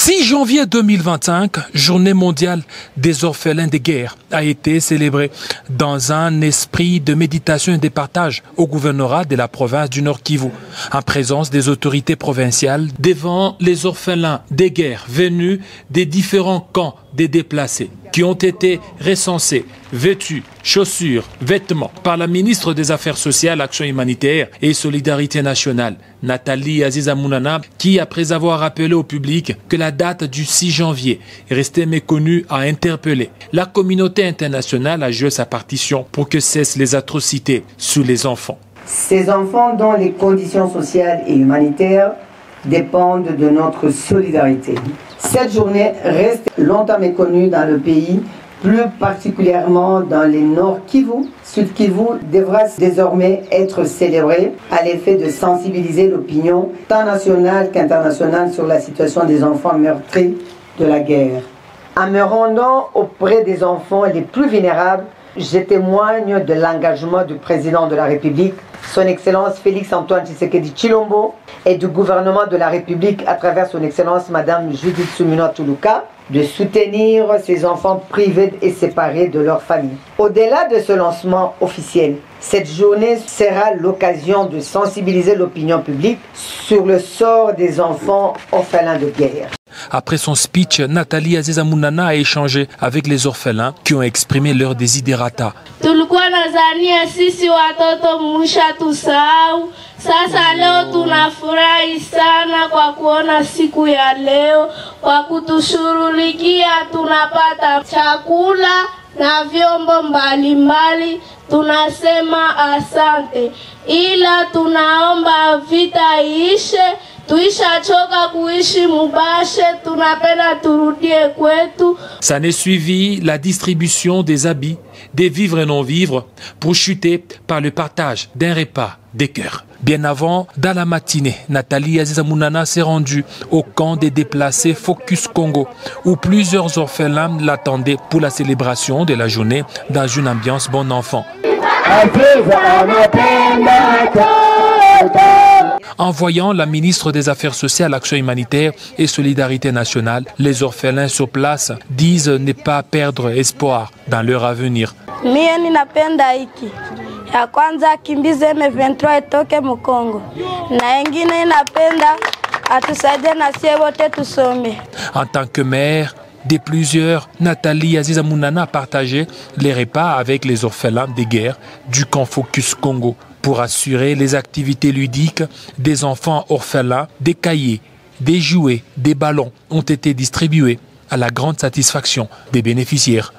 6 janvier 2025, journée mondiale des orphelins de guerre, a été célébrée dans un esprit de méditation et de partage au gouvernorat de la province du Nord Kivu, en présence des autorités provinciales devant les orphelins de guerre venus des différents camps des déplacés qui ont été recensés, vêtus, chaussures, vêtements par la ministre des Affaires sociales, Action humanitaire et Solidarité nationale, Nathalie Aziza Mounana, qui, après avoir rappelé au public que la date du 6 janvier est restée méconnue, a interpellé la communauté internationale à jouer sa partition pour que cessent les atrocités sous les enfants. Ces enfants dont les conditions sociales et humanitaires dépendent de notre solidarité. Cette journée reste longtemps méconnue dans le pays, plus particulièrement dans les Nord Kivu. Sud Kivu devra désormais être célébré à l'effet de sensibiliser l'opinion tant nationale qu'internationale sur la situation des enfants meurtris de la guerre. En me rendant auprès des enfants les plus vulnérables, je témoigne de l'engagement du président de la République, son Excellence Félix-Antoine Tshisekedi Tshilombo, et du gouvernement de la République à travers son Excellence Madame Judith Suminwa Tuluka, de soutenir ces enfants privés et séparés de leur famille. Au-delà de ce lancement officiel, cette journée sera l'occasion de sensibiliser l'opinion publique sur le sort des enfants orphelins de guerre. Après son speech, Nathalie Aziza Mounana a échangé avec les orphelins qui ont exprimé leur desiderata. Tulikuwa nadhania sisi watoto mlishatusahau. Sasa leo tunafurahi sana kwa kuona siku ya leo, kwa kutushughulikia tunapata chakula na vyombo mbalimbali. Tunasema asante, ila tunaomba vita iishe. Tuishachoka kuishi mubashe, tunapenda turudie kwetu. Ça n'est suivi la distribution des habits, des vivres et non-vivres pour chuter par le partage d'un repas des cœurs. Bien avant, dans la matinée, Nathalie Aziza Mounana s'est rendue au camp des déplacés Focus Congo, où plusieurs orphelins l'attendaient pour la célébration de la journée dans une ambiance bon enfant. En voyant la ministre des Affaires sociales, Action humanitaire et Solidarité nationale, les orphelins sur place disent ne pas perdre espoir dans leur avenir. Mie ninapenda hiki. Ya kwanza kimbize M23 etoke Mukongo. Na ingine inapenda atusaidie na sie wote tusome. En tant que mère de plusieurs, Nathalie Aziza Mounana a partagé les repas avec les orphelins de guerre du camp Focus Congo pour assurer les activités ludiques des enfants orphelins. Des cahiers, des jouets, des ballons ont été distribués à la grande satisfaction des bénéficiaires.